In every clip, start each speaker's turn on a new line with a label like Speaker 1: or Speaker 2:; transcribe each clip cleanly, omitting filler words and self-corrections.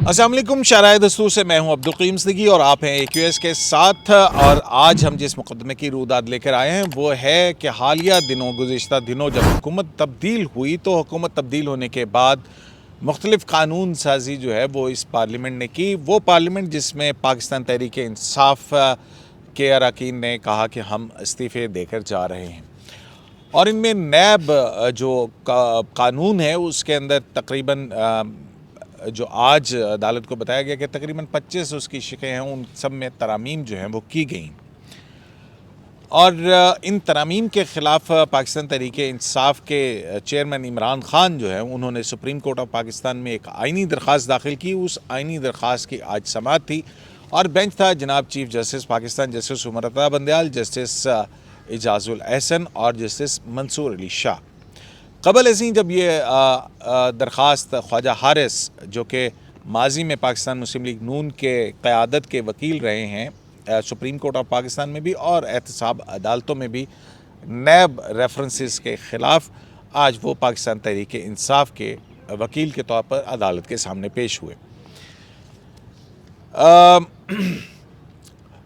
Speaker 1: अस्सलाम वालेकुम। शाराए दस्तूर से मैं हूं अब्दुल क़य्यूम सिद्दीकी और आप हैं AQS के साथ। और आज हम जिस मुकदमे की रूदाद लेकर आए हैं वो है कि हालिया दिनों गुज़िश्ता दिनों जब हुकूमत तब्दील हुई तो हुकूमत तब्दील होने के बाद मुख्तलिफ़ कानून साजी जो है वो इस पार्लियामेंट ने की। वो पार्लियामेंट जिसमें पाकिस्तान तहरीक इंसाफ के अरकान ने कहा कि हम इस्तीफ़े देकर जा रहे हैं और इनमें नैब जो कानून है उसके अंदर तकरीबन जो आज अदालत को बताया गया कि तकरीबन 25 उसकी शिकें हैं, उन सब में तरामीम जो हैं वो की गई और इन तरामीम के ख़िलाफ़ पाकिस्तान तहरीक इंसाफ के चेयरमैन इमरान ख़ान जो है उन्होंने सुप्रीम कोर्ट ऑफ पाकिस्तान में एक आइनी दरख्वास्त दाखिल की। उस आइनी दरख्वास्त की आज समाअत थी और बेंच था जनाब chief justice Pakistan justice Umar Ata Bandial, justice Ejazul Ehsan और जस्टिस मंसूर अली शाह। कबल ऐसी जब ये दरख्वास्त ख्वाजा हारिस जो कि माजी में पाकिस्तान मुस्लिम लीग नून के क़यादत के वकील रहे हैं सुप्रीम कोर्ट ऑफ पाकिस्तान में भी और एहतसाब अदालतों में भी नैब रेफरेंसेस के ख़िलाफ़, आज वो पाकिस्तान तहरीक इंसाफ के वकील के तौर पर अदालत के सामने पेश हुए।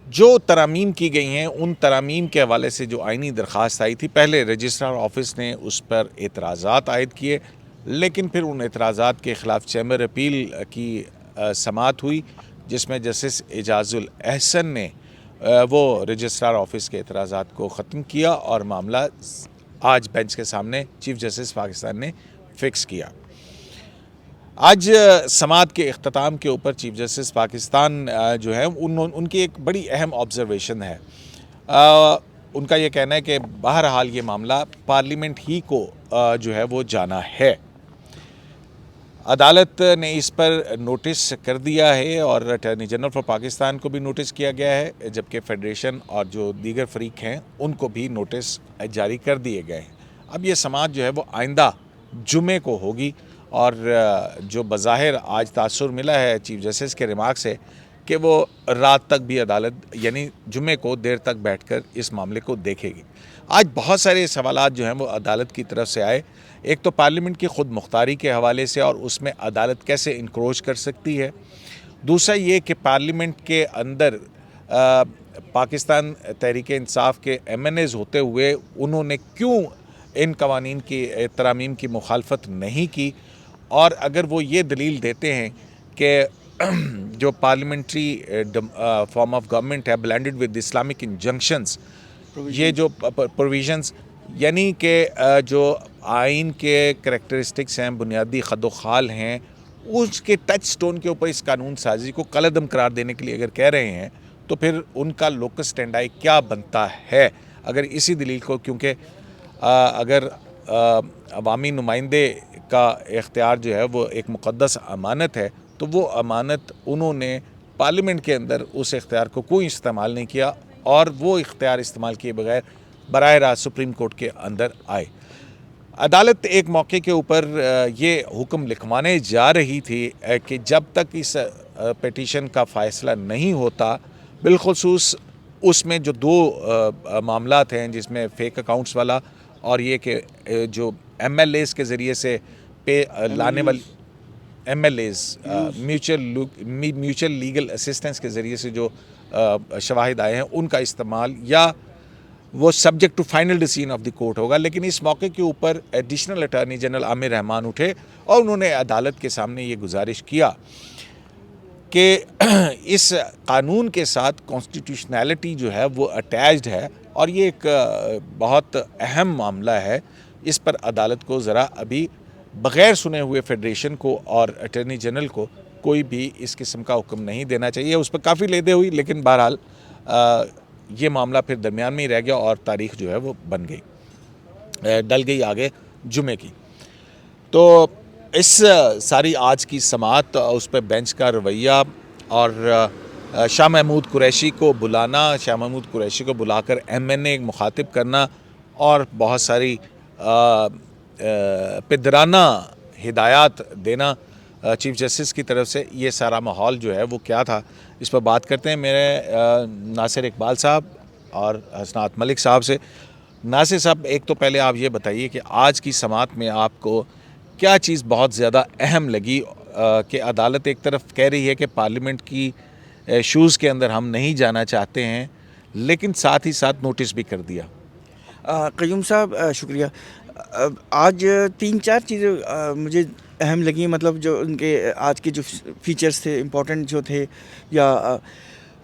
Speaker 1: जो तरामीम की गई हैं उन तरामीम के हवाले से जो आइनी दरख्वास्त आई थी, पहले रजिस्ट्रार ऑफिस ने उस पर एतराज़ात आयद किए, लेकिन फिर उन एतराज़ात के ख़िलाफ़ चैम्बर अपील की समाअत हुई जिसमें जस्टिस एजाजुल एहसन ने वो रजिस्ट्रार ऑफिस के एतराज़ात को ख़त्म किया और मामला आज बेंच के सामने चीफ जस्टिस पाकिस्तान ने फ़िक्स किया। आज समाअत के इख्तिताम के ऊपर चीफ जस्टिस पाकिस्तान जो है उनकी एक बड़ी अहम ऑब्ज़र्वेशन है। उनका ये कहना है कि बहरहाल ये मामला पार्लियामेंट ही को जो है वो जाना है। अदालत ने इस पर नोटिस कर दिया है और अटॉर्नी जनरल फॉर पाकिस्तान को भी नोटिस किया गया है, जबकि फेडरेशन और जो दीगर फरीक हैं उनको भी नोटिस जारी कर दिए गए हैं। अब ये समाअत जो है वो आइंदा जुमे को होगी और जो बज़ाहिर आज तासुर मिला है चीफ जस्टिस के रिमार्क से कि वो रात तक भी अदालत यानी जुमे को देर तक बैठकर इस मामले को देखेगी। आज बहुत सारे सवालात जो हैं वो अदालत की तरफ से आए। एक तो पार्लियामेंट की ख़ुद मुख्तारी के हवाले से और उसमें अदालत कैसे इंक्रोच कर सकती है। दूसरा ये कि पार्लियामेंट के अंदर पाकिस्तान तहरीक इंसाफ के MNAs होते हुए उन्होंने क्यों इन कवानीन की तरामीम की मुखालफत नहीं की, और अगर वो ये दलील देते हैं कि जो पार्लियामेंट्री फॉर्म ऑफ गवर्नमेंट है ब्लेंडेड विद इस्लामिक इंजंक्शंस, ये जो प्रोविजंस यानी कि जो आइन के करैक्टरिस्टिक्स हैं, बुनियादी खदोखाल हैं, उसके टच स्टोन के ऊपर इस कानून साजी को कलअदम करार देने के लिए अगर कह रहे हैं तो फिर उनका लोकस स्टैंडाई क्या बनता है। अगर इसी दलील को, क्योंकि अगर अवामी नुमाइंदे का इख्तियार जो है वो एक मुक़द्दस अमानत है, तो वो अमानत उन्होंने पार्लियामेंट के अंदर उस इख्तियार को कोई इस्तेमाल नहीं किया और वो इख्तियार इस्तेमाल किए बगैर बराह रास्त सुप्रीम कोर्ट के अंदर आए। अदालत एक मौके के ऊपर ये हुक्म लिखवाने जा रही थी कि जब तक इस पिटीशन का फ़ैसला नहीं होता, बिलखुसूस उसमें जो दो मामलात हैं जिसमें फ़ेक अकाउंट्स वाला और ये कि जो MLAs के ज़रिए से पे लाने वाली MLAs म्यूचुअल लीगल असिस्टेंस के ज़रिए से जो शवाहिद आए हैं उनका इस्तेमाल, या वो subject to final decision of the court होगा। लेकिन इस मौके के ऊपर additional attorney general Aamir Rehman उठे और उन्होंने अदालत के सामने ये गुजारिश किया कि इस कानून के साथ कॉन्स्टिट्यूशनैलिटी जो है वो अटैच्ड है और ये एक बहुत अहम मामला है। इस पर अदालत को ज़रा अभी बग़ैर सुने हुए फेडरेशन को और अटॉर्नी जनरल को कोई भी इस किस्म का हुक्म नहीं देना चाहिए। उस पर काफ़ी लेदे हुई, लेकिन बहरहाल ये मामला फिर दरमियान में ही रह गया और तारीख़ जो है वो बन गई, डल गई आगे जुमे की। तो इस सारी आज की समाअत, उस पर बेंच का रवैया और शाह महमूद कुरैशी को बुलाना, शाह महमूद कुरैशी को बुलाकर MNA मुखातिब करना और बहुत सारी पिदराना हिदायत देना चीफ जस्टिस की तरफ से, ये सारा माहौल जो है वो क्या था, इस पर बात करते हैं मेरे नासिर इकबाल साहब और हसनात मलिक साहब से। नासिर साहब, एक तो पहले आप ये बताइए कि आज की समाअत में आपको क्या चीज़ बहुत ज़्यादा अहम लगी कि अदालत एक तरफ कह रही है कि पार्लियामेंट की शूज़ के अंदर हम नहीं जाना चाहते हैं, लेकिन साथ ही साथ नोटिस भी कर दिया।
Speaker 2: क़य्यूम साहब शुक्रिया। आज 3-4 चीज़ें मुझे अहम लगी, मतलब जो उनके आज के जो फीचर्स थे इम्पोर्टेंट जो थे, या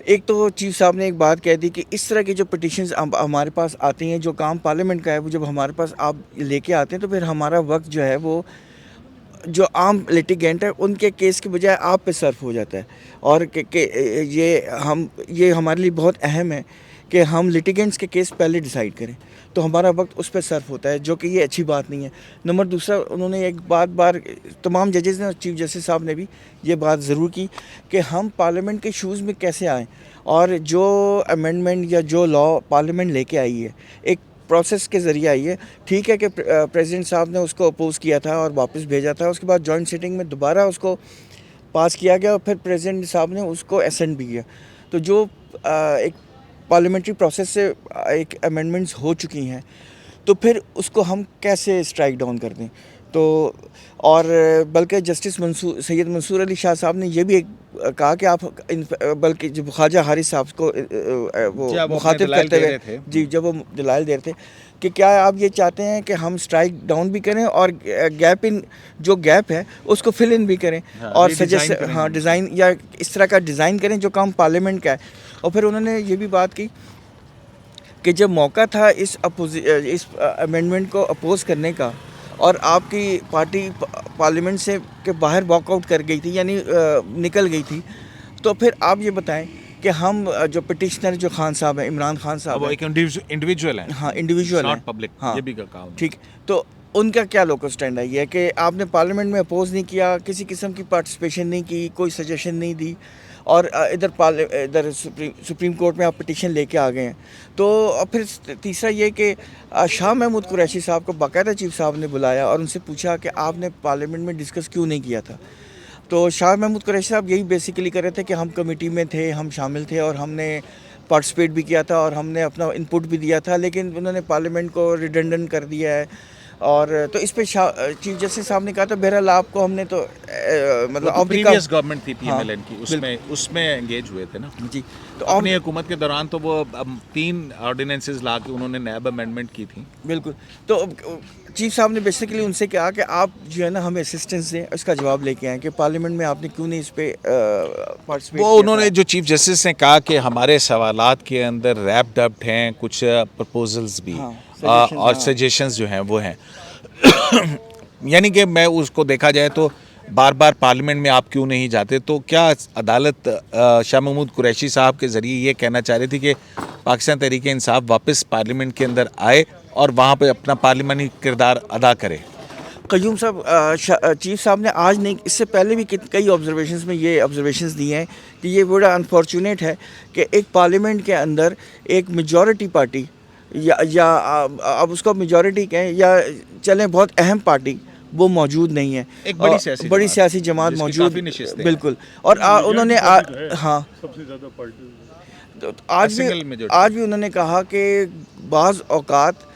Speaker 2: एक तो चीफ साहब ने एक बात कह दी कि इस तरह के जो पिटिशंस हमारे पास आती हैं, जो काम पार्लियामेंट का है, वो जब हमारे पास आप लेके आते हैं तो फिर हमारा वक्त जो है वो जो आम लिटिगेंट है उनके केस के बजाय आप पे सर्फ हो जाता है। और ये हमारे लिए बहुत अहम है कि हम लिटिगेंट्स के केस पहले डिसाइड करें, तो हमारा वक्त उस पर सर्फ होता है, जो कि ये अच्छी बात नहीं है। नंबर दूसरा, उन्होंने एक बार तमाम जजेस ने और चीफ जस्टिस साहब ने भी ये बात ज़रूर की कि हम पार्लियामेंट के शूज़ में कैसे आएँ, और जो अमेंडमेंट या जो लॉ पार्लियामेंट लेके आई है एक प्रोसेस के ज़रिए आई है। ठीक है कि प्रेसिडेंट साहब ने उसको अपोज़ किया था और वापस भेजा था, उसके बाद जॉइंट सिटिंग में दोबारा उसको पास किया गया और फिर प्रेसिडेंट साहब ने उसको असेंट भी किया। तो जो एक पार्लियामेंट्री प्रोसेस से एक अमेंडमेंट्स हो चुकी हैं, तो फिर उसको हम कैसे स्ट्राइक डाउन कर दें। तो और बल्कि जस्टिस सैयद मंसूर अली शाह साहब ने ये भी कहा कि आप बल्कि जब ख्वाजा हारिस साहब को वो मुखातिब करते हुए जी, जब वो दलाइल दे रहे थे कि क्या आप ये चाहते हैं कि हम स्ट्राइक डाउन भी करें और जो गैप है उसको फिल इन भी करें, और डिज़ाइन या इस तरह का डिज़ाइन करें जो काम पार्लियामेंट का है। और फिर उन्होंने ये भी बात की कि जब मौका था इस अमेंडमेंट को अपोज़ करने का और आपकी पार्टी पार्लियामेंट से के बाहर वॉकआउट कर गई थी, यानी निकल गई थी, तो फिर आप ये बताएं कि हम जो पिटिशनर जो खान साहब हैं, इमरान खान साहब,
Speaker 1: वो एक इंडिविजुअल है।
Speaker 2: हाँ, इंडिविजुअल है,
Speaker 1: पब्लिक,
Speaker 2: हाँ,
Speaker 1: ये भी कहा
Speaker 2: ठीक। तो उनका क्या लोकल स्टैंड है ये कि आपने पार्लियामेंट में अपोज़ नहीं किया, किसी किस्म की पार्टिसिपेशन नहीं की, कोई सजेशन नहीं दी, और इधर सुप्रीम कोर्ट में आप पिटीशन लेके आ गए हैं। तो फिर तीसरा ये कि शाह महमूद कुरैशी साहब को बाकायदा चीफ साहब ने बुलाया और उनसे पूछा कि आपने पार्लियामेंट में डिस्कस क्यों नहीं किया था। तो शाह महमूद कुरैशी साहब यही बेसिकली कर रहे थे कि हम कमेटी में थे, हम शामिल थे और हमने पार्टिसिपेट भी किया था और हमने अपना इनपुट भी दिया था, लेकिन उन्होंने पार्लियामेंट को रिडंडेंट कर दिया है। और तो इस पे चीफ जस्टिस साहब ने कहा था बहरहाल आपको हमने तो मतलब
Speaker 1: प्रीवियस गवर्नमेंट थी पीएमएलएन की, उसमें एंगेज हुए थे ना जी। तो अपनी हुकूमत के दौरान तो वो 3 ऑर्डिनेंसेस ला के उन्होंने नैब अमेंडमेंट की थी।
Speaker 2: बिल्कुल। तो चीफ साहब ने बेसिकली उनसे कहा कि आप जो है ना हमें असिस्टेंस दें, इसका जवाब लेके आएँ कि पार्लियामेंट में आपने क्यों नहीं इस पे पार्टिसिपेट किया।
Speaker 1: वो उन्होंने जो चीफ जस्टिस ने कहा कि हमारे सवालात के अंदर रैप्ड अप हैं कुछ प्रपोजल्स भी, और सजेशंस जो हैं वो हैं यानी कि मैं उसको देखा जाए तो बार बार पार्लियामेंट में आप क्यों नहीं जाते। तो क्या अदालत शाह महमूद कुरैशी साहब के ज़रिए ये कहना चाह रही थी कि पाकिस्तान तहरीक इंसाफ वापस पार्लियामेंट के अंदर आए और वहाँ पे अपना पार्लियामानी किरदार अदा करे।
Speaker 2: क़य्यूम साहब, चीफ साहब ने आज नहीं, इससे पहले भी कई ऑब्जर्वेशंस में ये ऑब्जर्वेशंस दिए हैं कि ये बड़ा अनफॉर्चुनेट है कि एक पार्लियामेंट के अंदर एक मेजॉरिटी पार्टी या अब उसको मेजॉरिटी कहें या चलें बहुत अहम पार्टी, वो मौजूद नहीं है। एक बड़ी सियासी जमात मौजूद, बिल्कुल। और उन्होंने हाँ सबसे ज़्यादा पार्टी, तो आज भी उन्होंने कहा कि बाज़ औक़ात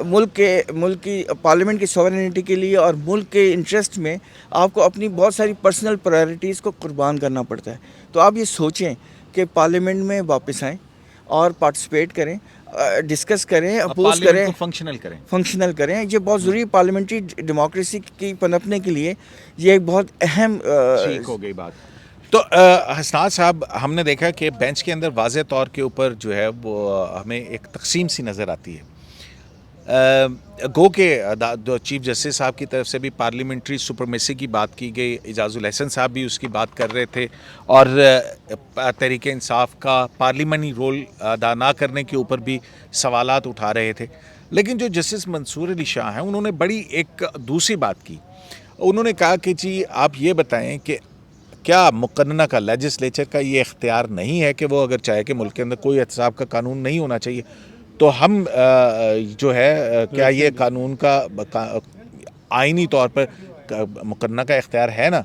Speaker 2: मुल्क की पार्लियामेंट की सॉवरेनिटी के लिए और मुल्क के इंटरेस्ट में आपको अपनी बहुत सारी पर्सनल प्रायोरिटीज़ को कुर्बान करना पड़ता है। तो आप ये सोचें कि पार्लियामेंट में वापस आएँ और पार्टिसिपेट करें, डिस्कस करें, अपोज करें, फंक्शनल करें। ये बहुत ज़रूरी, पार्लियामेंट्री डेमोक्रेसी की पनपने के लिए ये एक बहुत अहम
Speaker 1: ठीक हो गई बात। तो हसनात साहब, हमने देखा कि बेंच के अंदर वाज़े तौर के ऊपर जो है वो हमें एक तकसीम सी नज़र आती है। गो के चीफ जस्टिस साहब की तरफ से भी पार्लियामेंट्री सुपरमेसी की बात की गई, इजाज़ुल हसन साहब भी उसकी बात कर रहे थे, और तहरीक इंसाफ का पार्लियामानी रोल अदा ना करने के ऊपर भी सवालात उठा रहे थे। लेकिन जो जस्टिस मंसूर अली शाह हैं उन्होंने बड़ी एक दूसरी बात की। उन्होंने कहा कि जी आप ये बताएं कि क्या मुकन्ना का लेजिस्लेचर का ये इख्तियार नहीं है कि वो अगर चाहे कि मुल्क के अंदर कोई एहतसाब का कानून नहीं होना चाहिए, तो हम जो है क्या ये कानून का आइनी तौर पर मुकन्ना का इख्तियार है ना,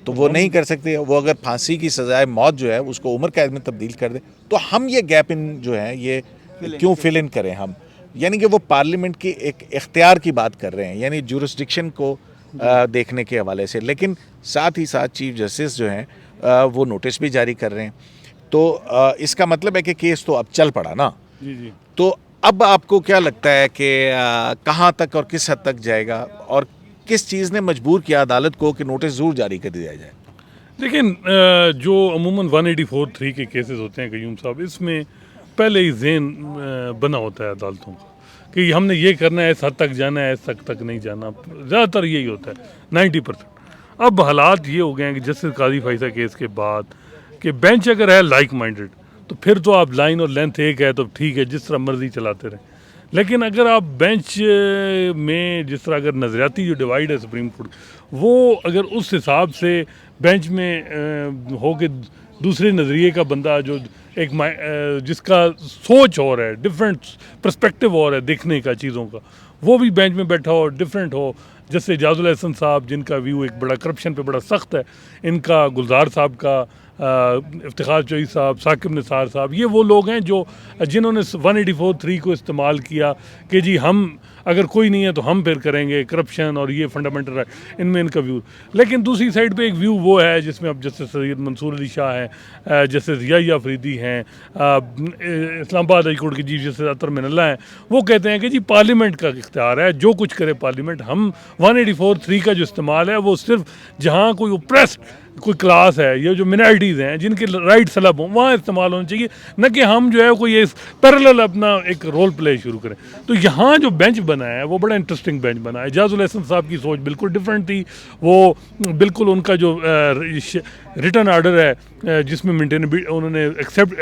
Speaker 1: तो वो नहीं कर सकते। वो अगर फांसी की सजाए मौत जो है उसको उम्र कैद में तब्दील कर दे, तो हम ये गैप इन जो है ये क्यों फिल इन करें हम। यानी कि वो पार्लियामेंट की एक इख्तियार की बात कर रहे हैं, यानी जुरिस्डिक्शन को देखने के हवाले से। लेकिन साथ ही साथ चीफ जस्टिस जो हैं वो नोटिस भी जारी कर रहे हैं, तो इसका मतलब है कि केस तो अब चल पड़ा ना।
Speaker 3: जी जी।
Speaker 1: तो अब आपको क्या लगता है कि कहाँ तक और किस हद तक जाएगा, और किस चीज़ ने मजबूर किया अदालत को कि नोटिस ज़रूर जारी कर दिया जाए?
Speaker 3: लेकिन जो अमूमन 184(3) के केसेस होते हैं कयूम साहब, इसमें पहले ही ज़हन बना होता है अदालतों का कि हमने ये करना है, इस हद तक जाना है, इस हद तक नहीं जाना। ज़्यादातर यही होता है 90%। अब हालात ये हो गए हैं कि जस्टिस काजी फैसल केस के बाद कि बेंच अगर है लाइक माइंडेड तो फिर तो आप लाइन और लेंथ एक है तो ठीक है, जिस तरह मर्जी चलाते रहें। लेकिन अगर आप बेंच में जिस तरह अगर नज़रियाती जो डिवाइड है सुप्रीम कोर्ट, वो अगर उस हिसाब से बेंच में हो के दूसरे नज़रिए का बंदा जो एक जिसका सोच और है, डिफरेंट पर्सपेक्टिव और है देखने का चीज़ों का, वो भी बेंच में बैठा हो, डिफरेंट हो, जैसे इजाजुल एहसन साहब जिनका व्यू एक बड़ा करप्शन पे बड़ा सख्त है, इनका गुलजार साहब का, इफ्तिखार चोई साहब, साकिब निसार साहब, ये वो लोग हैं जो जिन्होंने 184(3) को इस्तेमाल किया कि जी हम अगर कोई नहीं है तो हम फिर करेंगे करप्शन और ये फंडामेंटल राइट, इनमें इनका व्यू। लेकिन दूसरी साइड पे एक व्यू वो है जिसमें अब जस्टिस सैयद मंसूर अली शाह हैं, जस्टिस याहिया अफरीदी हैं, इस्लामाबाद हाई कोर्ट के चीफ जस्टिस अतर मिनल्ला हैं, वो कहते हैं कि जी पार्लियामेंट का इख्तियार है, जो कुछ करे पार्लियामेंट, हम 184(3) का जो इस्तेमाल है वो सिर्फ जहाँ कोई ओप्रेस्ड कोई क्लास है, ये जो मिनॉरिटीज़ हैं जिनके राइट सलब हों वहाँ इस्तेमाल होना चाहिए, न कि हम जो है कोई इस पैरेलल अपना एक रोल प्ले शुरू करें। तो यहाँ जो बेंच बना है वो बड़ा इंटरेस्टिंग बेंच बना है। इजाजुल एहसन साहब की सोच बिल्कुल डिफरेंट थी, वो बिल्कुल उनका जो रिटर्न आर्डर है जिसमें मेंटेन उन्होंने एक्सेप्ट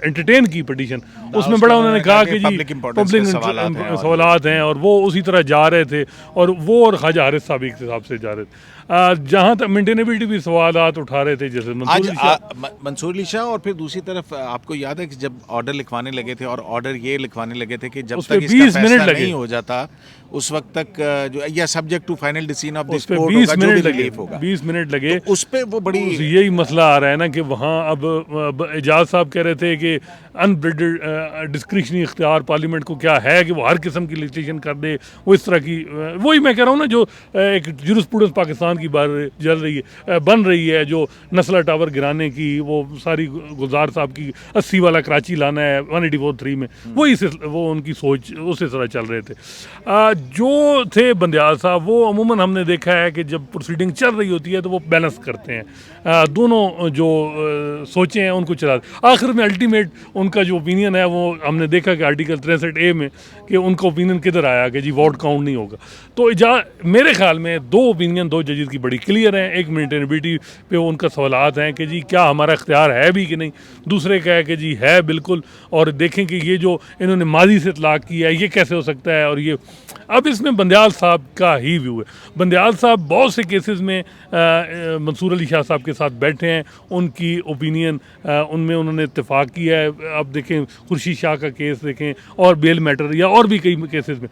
Speaker 3: एंटरटेन की पटिशन, उसमें बड़ा उन्होंने कहा कि जी पब्लिक सवालात हैं और वो उसी तरह जा रहे थे, और वो और ख्वाजा हारिस साहब एक हिसाब से जा रहे थे। जहाँ तक मेंटेनेबिलिटी भी सवालात उठा रहे थे जैसे
Speaker 1: मंसूर अली शाह, और फिर दूसरी तरफ आपको याद है कि जब ऑर्डर लिखवाने लगे थे और ऑर्डर ये लिखवाने लगे थे कि जब तक इसका फैसला नहीं हो जाता उस वक्त तक जो या subject to final decision of this court होगा, जो भी रिलीफ होगा,
Speaker 3: 20 मिनट लगे।
Speaker 1: तो उस पे वो बड़ी
Speaker 3: यही मसला आ रहा है ना कि वहाँ अब एजाज साहब कह रहे थे कि अनब्रिडेड डिस्क्रिशनरी इख्तियार पार्लियामेंट को क्या है कि वो हर किस्म की लिटिगेशन कर दे, वो इस तरह की, वही मैं कह रहा हूँ ना जो एक जुरिस्प्रूडेंस पाकिस्तान की बन रही है, जो नस्ला टावर गिराने की, वो सारी गुलजार साहब की 80 वाला कराची लाना है 184(3) में, वो उनकी सोच उसी तरह चल रहे थे। जो थे बंदियाल साहब, वो अमूमन हमने देखा है कि जब प्रोसीडिंग चल रही होती है तो वो बैलेंस करते हैं, दोनों जो सोचें हैं उनको चला, आखिर में अल्टीमेट उनका जो ओपिनियन है वो हमने देखा कि आर्टिकल 63A में कि उनका ओपिनियन किधर आया कि जी वोट काउंट नहीं होगा। तो मेरे ख्याल में दो ओपिनियन दो जजेस की बड़ी क्लियर हैं, एक मेंटेनेबिलिटी पे उनका सवालात हैं कि जी क्या हमारा इख्तियार है भी कि नहीं, दूसरे का है कि जी है बिल्कुल, और देखें कि ये जो इन्होंने माजी से इतलाक़ किया है ये कैसे हो सकता है। और ये अब इसमें बंदियाल साहब का ही व्यू है। बंदियाल साहब बहुत से केसेस में मंसूर अली शाह साहब के साथ बैठे हैं, उनकी ओपिनियन उनमें उन्होंने इत्तेफाक किया है। अब देखें खुर्शीद शाह का केस देखें, और बेल मैटर या और भी कई केसेस में,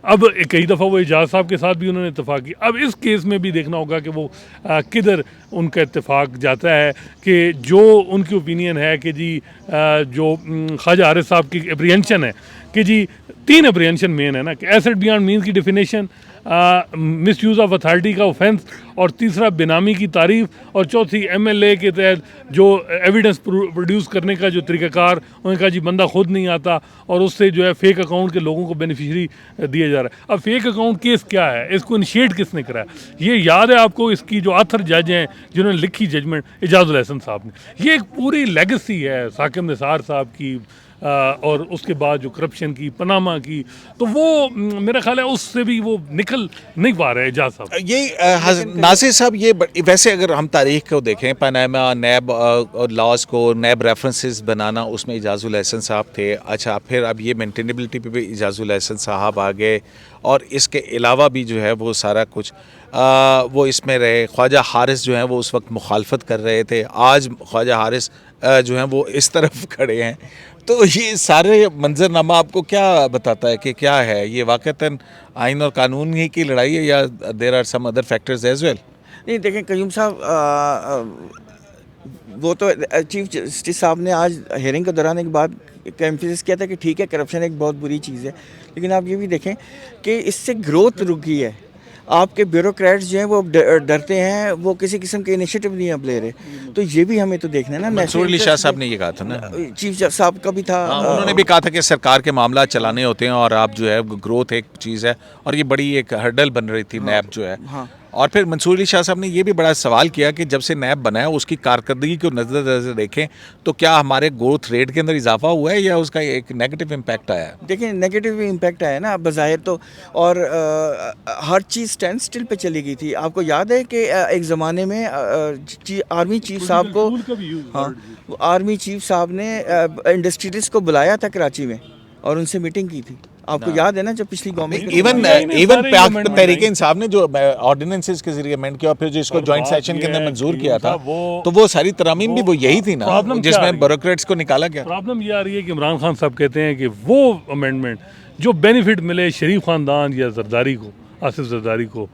Speaker 3: अब कई दफ़ा वो एजाज साहब के साथ भी उन्होंने इत्तेफाक किया। अब इस केस में भी देखना होगा कि वो किधर उनका इत्तेफाक जाता है, कि जो उनकी ओपिनियन है कि जी जो ख्वाजा हारिस साहब की एप्रीहेंशन है कि जी 3 एप्रीहेंशन मेन है ना, कि एसेट बियॉन्ड मीन्स की definition, miss use of authority का ऑफेंस, और तीसरा बेनामी की तारीफ, और चौथी MLA के तहत जो एविडेंस प्रोड्यूस करने का जो तरीक़ाकार, उनका जी बंदा खुद नहीं आता और उससे जो है फेक अकाउंट के लोगों को बेनिफिशरी दिया जा रहा है। अब फेक अकाउंट केस क्या है, इसको इनिशिएट किसने कराया, ये याद है आपको, इसकी जो ऑथर जज हैं जिन्होंने लिखी जजमेंट इजाजुल एहसन साहब ने। ये एक पूरी लेगेसी है साकिब निसार साहब की, और उसके बाद जो करप्शन की, पनामा की, तो वो मेरा ख्याल है उससे भी वो निकल नहीं पा रहे एजाज साहब।
Speaker 1: ये नासिर साहब, ये वैसे अगर हम तारीख को देखें, पनामा नैब लॉज को नैब रेफरेंसेस बनाना, उसमें इजाजुल एहसन साहब थे। अच्छा, फिर अब ये मेंटेनेबिलिटी पे भी इजाजुल एहसन साहब आ गए, और इसके अलावा भी जो है वो सारा कुछ वो इसमें रहे। ख्वाजा हारिस जो हैं वो उस वक्त मुखालफत कर रहे थे, आज ख्वाजा हारिस जो हैं वो इस तरफ खड़े हैं। तो ये सारे मंजरनामा आपको क्या बताता है कि क्या है ये वाक़तन आइन और कानून ही की लड़ाई है, या there are some other factors as well?
Speaker 2: नहीं, देखें कयूम साहब, वो तो चीफ जस्टिस साहब ने आज हेयरिंग के दौरान एक बात का एम्फेसिस किया था कि ठीक है करप्शन एक बहुत बुरी चीज़ है, लेकिन आप ये भी देखें कि इससे ग्रोथ रुकी है। आपके ब्यूरोक्रेट्स जो हैं वो डरते हैं, वो किसी किस्म के इनिशिएटिव नहीं अब ले रहे। तो ये भी हमें तो देखना है ना।
Speaker 1: मंसूर अली शाह साहब ने ये कहा था ना,
Speaker 2: चीफ साहब का भी था।
Speaker 1: उन्होंने भी कहा था कि सरकार के मामला चलाने होते हैं और आप जो है ग्रोथ एक चीज़ है, और ये बड़ी एक हर्डल बन रही थी नैब जो है।
Speaker 2: हाँ।
Speaker 1: और फिर मंसूर अली शाह साहब ने ये भी बड़ा सवाल किया कि जब से नैब बना है उसकी कारकर्दगी को नज़र देखें तो क्या हमारे ग्रोथ रेट के अंदर इजाफा हुआ है या उसका एक नेगेटिव इम्पैक्ट आया है?
Speaker 2: देखिए नेगेटिव इम्पैक्ट आया ना बज़ाहिर तो, और हर चीज़ स्टैंड स्टिल पे चली गई थी। आपको याद है कि एक ज़माने में आर्मी चीफ साहब को, हाँ, आर्मी चीफ साहब ने इंडस्ट्रियलिस्ट को बुलाया था कराची में और उनसे मीटिंग की थी। आपको याद है ना, जब पिछली गवर्नमेंट
Speaker 1: इवन तहरीक इंसाफ ने जो ऑर्डिनेंसेस के जरिए अमेंड किया और फिर जो इसको जॉइंट सेशन के अंदर मंजूर किया था, तो वो सारी तरमीम भी वो यही थी ना जिसमें ब्यूरोक्रेट्स को निकाला गया।
Speaker 3: प्रॉब्लम ये आ रही है कि इमरान खान साहब कहते हैं कि वो अमेंडमेंट जो बेनिफिट मिले शरीफ खानदान या जरदारी को, आसिफ जरदारी को,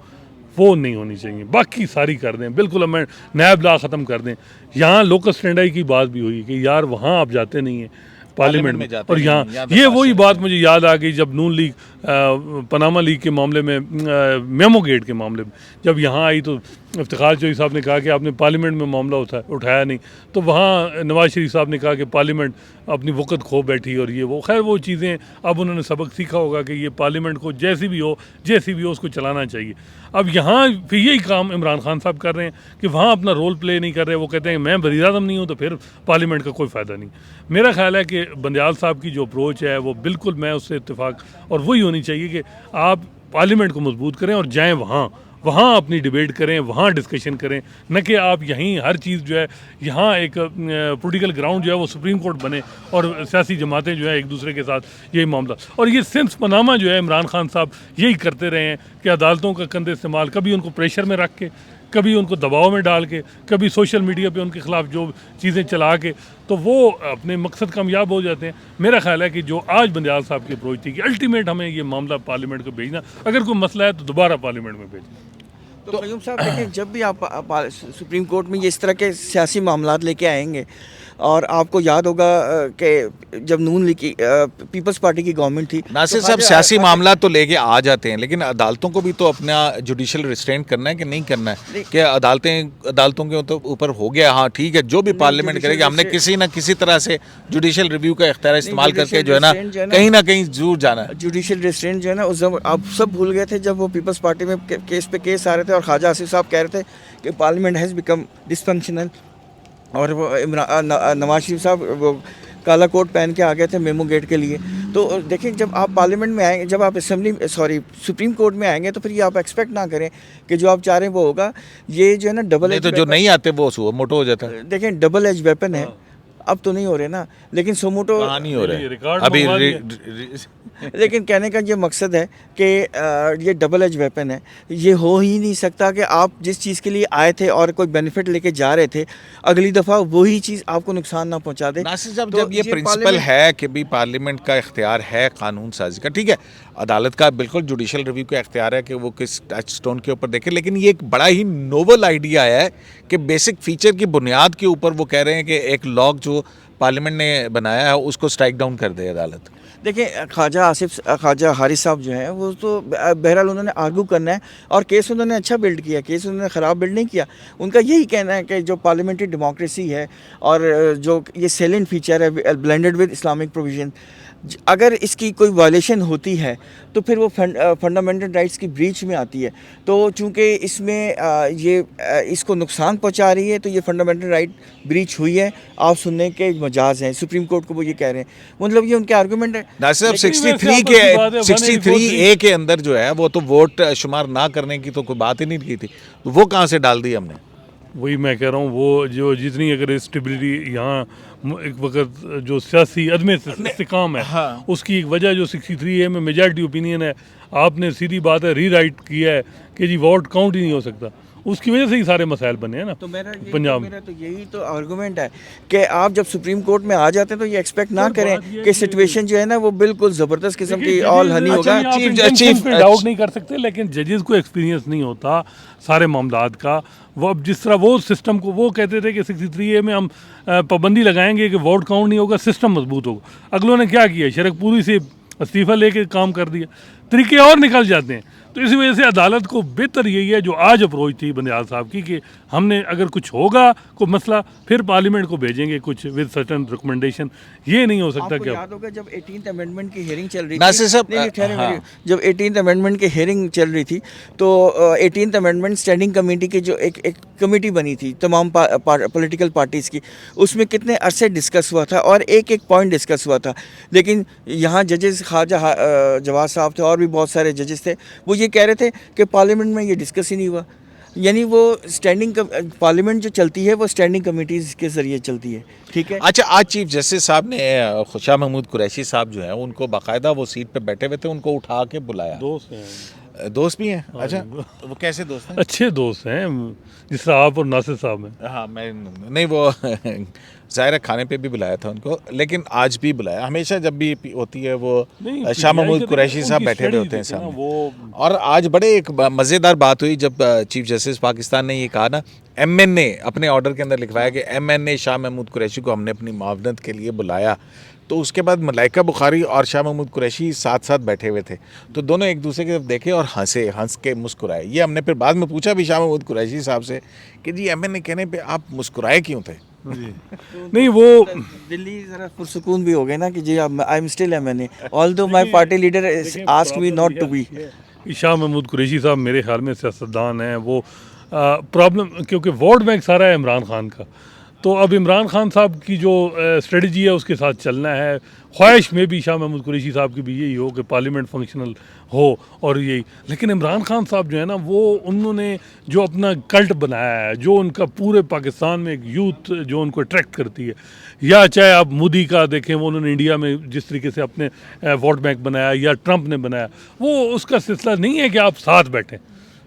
Speaker 3: वो नहीं होनी चाहिए, बाकी सारी कर दें, बिल्कुल हमें नैब ला ख़त्म कर दें। यहाँ लोकल स्टैंडाई की बात भी हुई कि यार वहाँ आप जाते नहीं हैं पार्लियामेंट में, और यहाँ ये वही बात मुझे याद आ गई जब नून लीग पनामा लीग के मामले में, मेमो गेट के मामले में जब यहाँ आई तो इफ्तिखार चौधरी साहब ने कहा कि आपने पार्लियामेंट में मामला उठाया नहीं, तो वहाँ नवाज शरीफ साहब ने कहा कि पार्लियामेंट अपनी वक़्त खो बैठी और ये वो। खैर वो चीज़ें अब उन्होंने सबक सीखा होगा कि ये पार्लियामेंट को जैसी भी हो उसको चलाना चाहिए। अब यहाँ फिर यही काम इमरान खान साहब कर रहे हैं कि वहाँ अपना रोल प्ले नहीं कर रहे। वो कहते हैं मैं वज़ीर आज़म नहीं हूँ तो फिर पार्लियामेंट का कोई फ़ायदा नहीं। मेरा ख्याल है कि बंदयाल साहब की जो अप्रोच है वो बिल्कुल मैं उससे इत्तेफाक, और वही होनी चाहिए कि आप पार्लियामेंट को मजबूत करें और जाएँ वहाँ अपनी डिबेट करें, वहाँ डिस्कशन करें, न कि आप यहीं हर चीज़ जो है यहाँ एक पॉलिटिकल ग्राउंड जो है वो सुप्रीम कोर्ट बने और सियासी जमातें जो है एक दूसरे के साथ यही मामला। और ये सिंस पनामा जो है इमरान खान साहब यही करते रहे हैं कि अदालतों का कंधे इस्तेमाल, कभी उनको प्रेशर में रख के, कभी उनको दबाव में डाल के, कभी सोशल मीडिया पे उनके ख़िलाफ़ जो चीज़ें चला के, तो वो अपने मकसद कामयाब हो जाते हैं। मेरा ख्याल है कि जो आज बंदयाल साहब की अप्रोच थी कि अल्टीमेट हमें ये मामला पार्लियामेंट को भेजना, अगर कोई मसला है तो दोबारा पार्लियामेंट में भेजना।
Speaker 2: तो क़य्यूम साहब देखिए, जब भी आप सुप्रीम कोर्ट में ये इस तरह के सियासी मामलात लेके आएंगे, और आपको याद होगा कि जब नून लीग की पीपल्स पार्टी की गवर्नमेंट थी,
Speaker 1: नासिर साहब सियासी मामला तो लेके आ जाते हैं, लेकिन अदालतों को भी तो अपना जुडिशल रिस्ट्रेंट करना है कि नहीं करना है? कि अदालतों के तो ऊपर हो गया, हाँ ठीक है, जो भी पार्लियामेंट करेगी, हमने किसी ना किसी तरह से जुडिशल रिव्यू का इख्तियार इस्तेमाल करके जो है ना कहीं जरूर जाना है।
Speaker 2: जुडिशल रिस्ट्रेंट जो है ना, उस आप सब भूल गए थे जब वो पीपल्स पार्टी में केस पे केस आ रहे थे और ख्वाजा आसिफ साहब कह रहे थे कि पार्लियामेंट हैज़ बिकम डिसफंक्शनल, और वो नवाज शरीफ साहब वो काला कोट पहन के आ गए थे मेमो गेट के लिए। तो देखिए, जब आप पार्लियामेंट में आएंगे, जब आप सुप्रीम कोर्ट में आएंगे, तो फिर ये आप एक्सपेक्ट ना करें कि जो आप चाह रहे हैं वो होगा। ये जो है ना डबल एज,
Speaker 1: तो जो नहीं आते वो मोटो हो जाता है।
Speaker 2: देखें डबल एज वेपन है। अब तो नहीं हो रहे ना, लेकिन सोमोटो
Speaker 1: नहीं हो रहे अभी
Speaker 2: लेकिन कहने का ये मकसद है कि ये डबल एज वेपन है। ये हो ही नहीं सकता कि आप जिस चीज़ के लिए आए थे और कोई बेनिफिट लेके जा रहे थे, अगली दफ़ा वही चीज़ आपको नुकसान ना पहुंचा दे।
Speaker 1: नासिर साहब, जब ये प्रिंसिपल है कि भी पार्लियामेंट का इख्तियार है कानून साजी का, ठीक है, अदालत का बिल्कुल जुडिशल रिव्यू का इख्तियार है कि वो किस टच स्टोन के ऊपर देखे, लेकिन ये एक बड़ा ही नोवल आइडिया है कि बेसिक फीचर की बुनियाद के ऊपर वो कह रहे हैं कि एक लॉ जो पार्लियामेंट ने बनाया है उसको स्ट्राइक डाउन कर दे अदालत।
Speaker 2: देखिए, ख्वाजा हारिस साहब जो हैं वो तो बहरहाल उन्होंने आर्गू करना है, और केस उन्होंने अच्छा बिल्ड किया, केस उन्होंने ख़राब बिल्ड नहीं किया। उनका यही कहना है कि जो पार्लियामेंट्री डेमोक्रेसी है और जो ये सेलेंट फीचर है ब्लेंडेड विद इस्लामिक प्रोविजन, अगर इसकी कोई वायलेशन होती है तो फिर वो फंडामेंटल राइट्स की ब्रीच में आती है। तो चूँकि इसमें इसको नुकसान पहुंचा रही है, तो ये फंडामेंटल राइट ब्रीच हुई है, आप सुनने के मजाज हैं। सुप्रीम कोर्ट को वो ये कह रहे हैं, मतलब ये उनके आर्गूमेंट है।
Speaker 1: नासिर साहब 63A के अंदर जो है वो तो वोट शुमार ना करने की तो कोई बात ही नहीं की थी, तो वो कहाँ से डाल दी हमने?
Speaker 3: वही मैं कह रहा हूँ, वो जो जितनी अगर स्टेबिलिटी यहाँ एक वक्त जो सियासी अदम इस्तेकाम है, हाँ, उसकी एक वजह जो 63A में मेजॉरिटी ओपिनियन है, आपने सीधी बात है रीराइट किया है कि जी वोट काउंट ही नहीं हो सकता, उसकी वजह से ही सारे मसाइल बने हैं ना पंजाब में।
Speaker 2: मेरा तो यही तो आर्गूमेंट है कि आप जब सुप्रीम कोर्ट में आ जाते हैं तो ये एक्सपेक्ट ना करें कि सिचुएशन जो है ना वो बिल्कुल ज़बरदस्त किस्म की ऑल हनी होगा।
Speaker 3: चीफ डाउट नहीं कर सकते, लेकिन जजेस को एक्सपीरियंस नहीं होता सारे मामलात का। वो अब जिस तरह वो सिस्टम को वो कहते थे कि 63A में हम पाबंदी लगाएंगे कि वोट काउंट नहीं होगा, सिस्टम मजबूत होगा। अगलों ने क्या किया, शरकपुरी से इस्तीफ़ा लेके काम कर दिया, तरीके और निकल जाते हैं। तो इसी वजह से अदालत को बेहतर यही है जो आज अप्रोच थी बंदयाल साहब की कि हमने अगर कुछ होगा कोई मसला फिर पार्लियामेंट को भेजेंगे कुछ विद सर्टन रिकमेंडेशन। ये नहीं हो सकता
Speaker 2: आपको
Speaker 3: क्या
Speaker 2: याद होगा जब 18th अमेंडमेंट की हियरिंग चल रही
Speaker 1: नासिर साहब,
Speaker 2: नहीं, ठहरे
Speaker 1: हाँ।
Speaker 2: मेरे। जब 18th अमेंडमेंट की हियरिंग चल रही थी तो 18th अमेंडमेंट स्टैंडिंग कमेटी की जो एक कमेटी बनी थी तमाम पॉलिटिकल पार्टीज़ की, उसमें कितने अरसे डिस्कस हुआ था और एक पॉइंट डिस्कस हुआ था। लेकिन यहाँ जजेस ख्वाजा जवाद साहब थे और भी बहुत सारे जजेस थे, वो ये कह रहे थे कि पार्लियामेंट में ये डिस्कस ही नहीं हुआ। यानी वो स्टैंडिंग पार्लियामेंट जो चलती है वो स्टैंडिंग कमेटीज़ के ज़रिए चलती है, ठीक है।
Speaker 1: अच्छा, आज चीफ जस्टिस साहब ने शाह महमूद कुरैशी साहब जो हैं उनको बाकायदा वो सीट पे बैठे हुए थे, उनको उठा के बुलाया।
Speaker 3: दोस्त हैं,
Speaker 1: दोस्त भी हैं? अच्छा, वो कैसे दोस्त हैं?
Speaker 3: अच्छे दोस्त हैं जिस तरह आप और नासिर साहब हैं।
Speaker 1: हाँ, मैं नहीं, वो ज़ाहिर है खाने पे भी बुलाया था उनको, लेकिन आज भी बुलाया। हमेशा जब भी होती है वो
Speaker 3: नहीं,
Speaker 1: शाह महमूद
Speaker 3: PTI
Speaker 1: कुरैशी साहब
Speaker 3: उनकी
Speaker 1: बैठे हुए
Speaker 3: strategy
Speaker 1: होते हैं
Speaker 3: थी ना,
Speaker 1: सामने।
Speaker 3: वो
Speaker 1: और आज बड़े एक मज़ेदार बात हुई जब चीफ जस्टिस पाकिस्तान ने ये कहा ना, MNA अपने ऑर्डर के अंदर लिखवाया कि MNA शाह महमूद कुरैशी को हमने अपनी मुआवनत के लिए बुलाया। तो उसके बाद मलाइका बुखारी और शाह महमूद कुरैशी साथ साथ बैठे हुए थे, तो दोनों एक दूसरे की तरफ देखे और हंस के मुस्कुराए। ये हमने फिर बाद में पूछा भी शाह महमूद कुरैशी साहब से कि जी MNA कहने पे आप मुस्कुराए क्यों थे?
Speaker 3: नहीं, वो
Speaker 2: दिल्ली जरा पुरसुकून भी हो गए ना कि जी I am still MNA although my party leader asked me not to be.
Speaker 3: Shah Mahmood Qureshi साहब मेरे ख्याल में सियासतदान हैं। वो प्रॉब्लम क्योंकि वोट बैंक सारा है इमरान खान का, तो अब इमरान खान साहब की जो स्ट्रेटजी है उसके साथ चलना है। ख्वाहिश में भी शाह महमूद कुरैशी साहब की भी यही हो कि पार्लियामेंट फंक्शनल हो और यही। लेकिन इमरान खान साहब जो है ना, वो उन्होंने जो अपना कल्ट बनाया है, जो उनका पूरे पाकिस्तान में एक यूथ जो उनको अट्रैक्ट करती है, या चाहे आप मोदी का देखें, वो उन्होंने इंडिया में जिस तरीके से अपने वोट बैंक बनाया या ट्रंप ने बनाया, वो उसका सिलसिला नहीं है कि आप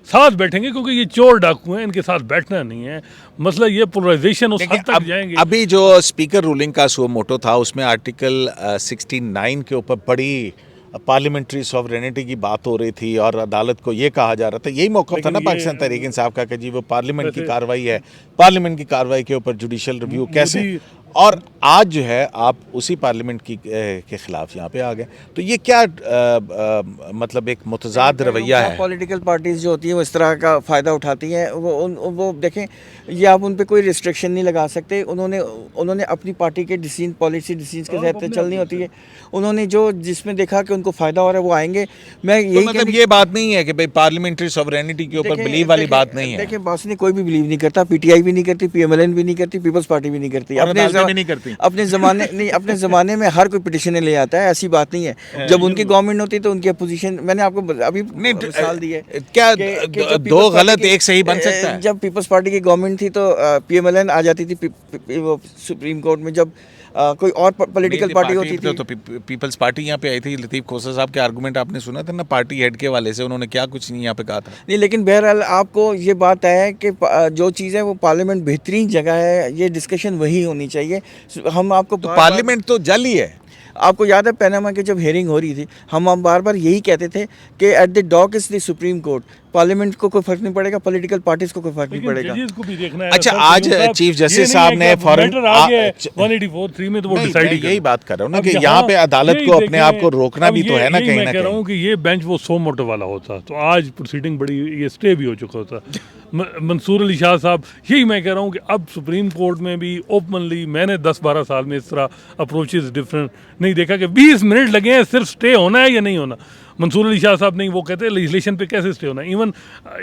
Speaker 3: साथ बैठेंगे क्योंकि ये चोर डाकू हैं, इनके साथ बैठना नहीं है। मसला ये पोलराइजेशन उस हद तक जाएंगे।
Speaker 1: अभी जो स्पीकर रूलिंग का सो मोटो था उसमें आर्टिकल 69 के ऊपर बड़ी पार्लियामेंट्री सॉवरेनिटी की बात हो रही थी और अदालत को ये कहा जा रहा था, यही मौका था ना पाकिस्तान तहरीक इंसाफ का कि जी वो पार्लियामेंट की कार्रवाई है, पार्लियामेंट की कार्रवाई के ऊपर जुडिशल रिव्यू कैसे, और आज जो है आप उसी पार्लियामेंट की के खिलाफ यहाँ पे आ गए। तो ये क्या मतलब एक मुतजाद रवैया है।
Speaker 2: पॉलिटिकल पार्टीज जो होती हैं वो इस तरह का फ़ायदा उठाती हैं। वो देखें, ये आप उन पे कोई रिस्ट्रिक्शन नहीं लगा सकते। उन्होंने अपनी पार्टी के डिसीजन, पॉलिसी डिसीजन के तहत चलनी होती है। उन्होंने जो जिसमें देखा कि उनको फ़ायदा हो रहा है वो आएंगे। मैं
Speaker 1: तो
Speaker 2: यही
Speaker 1: मतलब ये बात नहीं है कि भाई पार्लियामेंटी सॉवरेनिटी के ऊपर बिलीव वाली बात नहीं है।
Speaker 2: देखिए, बॉस ने कोई भी बिलीव नहीं करता, PTI भी नहीं करती, PMLN भी नहीं करती, पीपल्स पार्टी भी नहीं करती।
Speaker 1: भी नहीं करती।
Speaker 2: अपने ज़माने में हर कोई पिटिशनें ले आता है, ऐसी बात नहीं है। जब उनकी गवर्नमेंट होती तो उनकी अपोजिशन, मैंने आपको अभी मिसाल दी है।
Speaker 1: क्या दो गलत एक सही बन सकता है?
Speaker 2: जब पीपल्स पार्टी की गवर्नमेंट थी तो PMLN आ जाती थी वो सुप्रीम कोर्ट में। जब कोई और पॉलिटिकल पार्टी होती थी
Speaker 1: तो पीपल्स पार्टी यहाँ पे आई थी। लतीफ़ खोसर साहब के आर्गूमेंट आपने सुना था ना पार्टी हेड के वाले से, उन्होंने क्या कुछ नहीं यहाँ पे कहा था।
Speaker 2: नहीं, लेकिन बहरहाल आपको ये बात है कि जो चीज़ है वो पार्लियामेंट बेहतरीन जगह है, ये डिस्कशन वही होनी चाहिए। हम आपको
Speaker 1: तो पार्लियामेंट तो जल ही है।
Speaker 2: आपको याद है पनामा की जब हेयरिंग हो रही थी, हम बार बार यही कहते थे कि at the dock is the Supreme Court. Parliament को कोई फर्क नहीं पड़ेगा, पॉलिटिकल पार्टीज को कोई फर्क नहीं पड़ेगा।
Speaker 3: जजेस को भी देखना है।
Speaker 1: अच्छा, आज चीफ जस्टिस साहब ने फॉरेन
Speaker 3: 184(3) में तो वो डिसाइड,
Speaker 1: यही बात कर रहा हूँ ना कि यहाँ पे अदालत को अपने आप को रोकना भी तो है ना कहीं ना
Speaker 3: मैं कह रहा हूँ कि ये बेंच वो 100 मोटो वाला होता तो आज प्रोसीडिंग बड़ी, ये स्टे भी हो चुका होता। मंसूर अली शाह साहब, यही मैं कह रहा हूँ कि अब सुप्रीम कोर्ट में भी ओपनली मैंने 10-12 साल में इस तरह अप्रोचेस डिफरेंट नहीं देखा कि 20 मिनट लगे हैं सिर्फ स्टे होना है या नहीं होना। मंसूर अली शाह साहब नहीं, वो कहते हैं लेजिस्लेशन पे कैसे स्टे होना है। इवन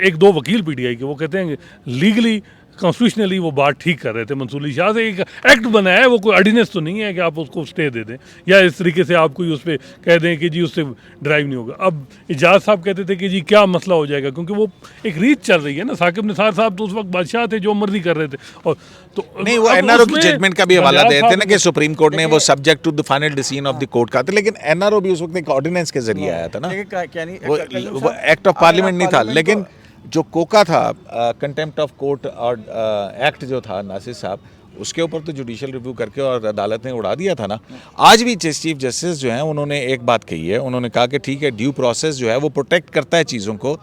Speaker 3: 1-2 वकील PTI के वो कहते हैं लीगली कॉन्स्टिट्यूशनली वो बात ठीक कर रहे थे। मंसूर अली शाह से एक एक्ट बनाया है, वो कोई ऑर्डिनेंस तो नहीं है कि आप उसको स्टे दे दें या इस तरीके से आप कोई उस पर कह दें कि जी उससे ड्राइव नहीं होगा। अब इजाज़ साहब कहते थे कि जी क्या मसला हो जाएगा, क्योंकि वो एक रीत चल रही है ना। साकिब निसार साहब तो उस वक्त बादशाह थे, जो मर्जी कर रहे थे। और तो
Speaker 1: नहीं, वो NRO की जजमेंट का भी हवाला देते हैं ना कि सुप्रीम कोर्ट ने वो subject to the final decision of the court का था, लेकिन NRO भी उस वक्त एक ऑर्डिनेंस के जरिए आया था ना, वो एक्ट ऑफ पार्लियामेंट नहीं था। लेकिन जो कोका था, कंटेम्प्ट ऑफ कोर्ट और एक्ट जो था नासिर साहब, उसके ऊपर तो जुडिशल रिव्यू करके और अदालत ने उड़ा दिया था ना। आज भी चीफ जस्टिस जो हैं उन्होंने एक बात कही है, उन्होंने कहा कि ठीक है ड्यू प्रोसेस जो है वो प्रोटेक्ट करता है चीज़ों को,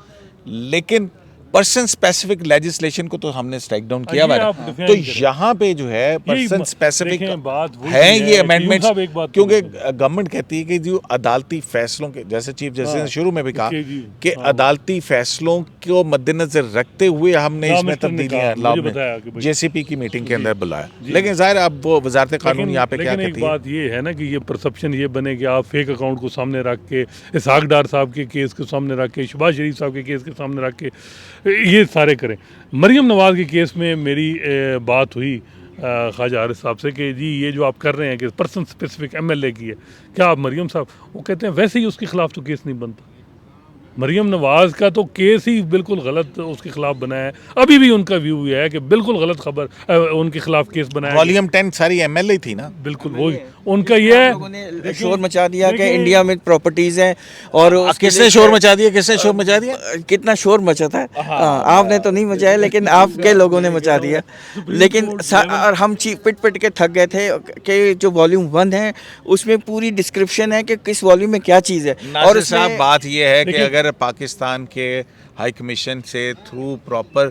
Speaker 1: लेकिन पर्सन स्पेसिफिक लेजिस्लेशन को तो हमने स्ट्राइक डाउन किया हुआ
Speaker 3: ये
Speaker 1: है
Speaker 3: आप
Speaker 1: ना।
Speaker 3: defend
Speaker 1: तो
Speaker 3: करें।
Speaker 1: यहाँ पे जो है पर्सन स्पेसिफिक
Speaker 3: देखें, बात वही
Speaker 1: है
Speaker 3: है,
Speaker 1: ये
Speaker 3: क्यों
Speaker 1: अमेंडमेंट्स,
Speaker 3: साहब एक बात
Speaker 1: क्योंकि
Speaker 3: बोलिए।
Speaker 1: गवर्नमेंट कहती है कि जो अदालती फैसलों के, जैसे चीफ जस्टिस ने
Speaker 3: हाँ,
Speaker 1: शुरू में भी कहा
Speaker 3: कि जी,
Speaker 1: कि
Speaker 3: हाँ।
Speaker 1: अदालती फैसलों को मद्देनजर रखते हुए हमने
Speaker 3: लॉ
Speaker 1: इसमें
Speaker 3: मिनिस्टर ने
Speaker 1: तब्दीलियां
Speaker 3: कहा,
Speaker 1: लॉ
Speaker 3: मुझे
Speaker 1: में
Speaker 3: बताया कि भाई-
Speaker 1: जेसीपी की मीटिंग के
Speaker 3: जी,
Speaker 1: अंदर बुलाया।
Speaker 3: जी।
Speaker 1: लेकिन जाहिर है अब वो वजारत कानून यहाँ पे क्या
Speaker 3: लेकिन एक
Speaker 1: कहती है।
Speaker 3: बात ये है ना कि ये परसेप्शन ये बने कि आप फेक अकाउंट को सामने रख के, इसहाक डार साहब के केस को सामने रख के, शहबाज शरीफ साहब के केस के सामने रख के ये सारे करें। मरीम नवाज़ के केस में मेरी बात हुई ख्वाजा हारिस साहब से कि जी ये जो आप कर रहे हैं कि पर्सन स्पेसिफिक एमएलए की है, क्या आप मरीम साहब, वो कहते हैं वैसे ही उसके खिलाफ तो केस नहीं बनता। मरीम नवाज़ का तो केस ही बिल्कुल गलत उसके खिलाफ बनाया है। अभी भी उनका व्यू ये है कि बिल्कुल गलत खबर उनके खिलाफ केस बनाया गया।
Speaker 1: वॉल्यूम 10 सारी एमएलए थी ना।
Speaker 3: बिल्कुल वही उनका ये है।
Speaker 2: लोगों ने शोर मचा दिया कि इंडिया में प्रॉपर्टीज हैं और उसके
Speaker 1: किसने
Speaker 2: लिए-
Speaker 1: शोर मचा दिया, किसने शोर मचा दिया?
Speaker 2: कितना शोर मचा था। आपने तो नहीं मचाया, लेकिन आपके लोगों ने मचा दिया। लेकिन और हम पिट पिट के थक गए थे कि जो वॉल्यूम 1 है उसमें पूरी डिस्क्रिप्शन है कि किस वॉल्यूम में क्या चीज़ है।
Speaker 1: और
Speaker 2: उसमें-
Speaker 1: साहब बात यह है कि
Speaker 3: देखिए-
Speaker 1: अगर पाकिस्तान के हाई कमीशन से थ्रू प्रॉपर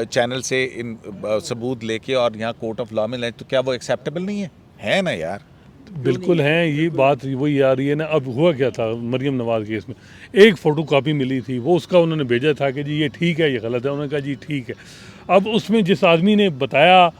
Speaker 1: चैनल से इन सबूत लेके और यहाँ कोर्ट ऑफ लॉ में लाए, तो क्या वो एक्सेप्टेबल नहीं है ना यार।
Speaker 3: बिल्कुल हैं, ये बात वही आ रही है ना। अब हुआ क्या था मरीम नवाज़ केस में, एक फ़ोटो कापी मिली थी, वो उसका उन्होंने भेजा था कि जी ये ठीक है, ये गलत है। उन्होंने कहा जी ठीक है। अब उसमें जिस आदमी ने बताया